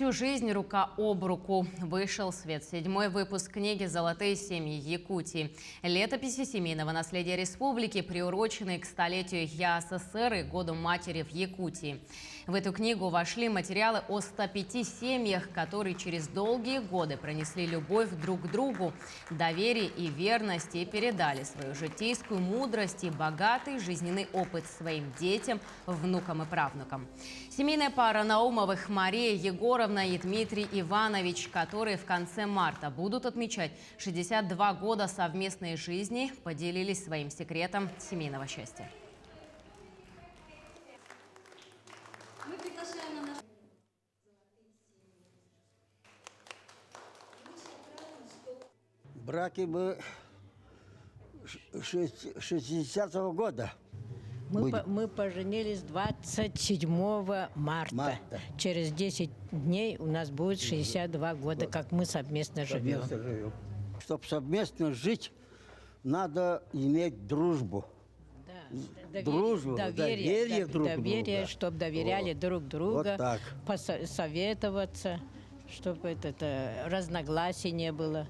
Всю жизнь рука об руку. Вышел в свет 7-й выпуск книги «Золотые семьи Якутии». Летописи семейного наследия республики, приуроченные к столетию ЯССР и Году матери в Якутии. В эту книгу вошли материалы о 105 семьях, которые через долгие годы пронесли любовь друг к другу, доверие и верность и передали свою житейскую мудрость и богатый жизненный опыт своим детям, внукам и правнукам. Семейная пара Наумовых Мария Егоровна и Дмитрий Иванович, которые в конце марта будут отмечать 62 года совместной жизни, поделились своим секретом семейного счастья. В браке мы 60-го года. Мы поженились 27 марта. Через 10 дней у нас будет 62 года, как мы совместно живем. Чтобы совместно жить, надо иметь дружбу. Да, Дружбу, доверие друг друга. Чтобы доверяли друг друга, Вот так. посоветоваться, чтобы разногласий не было.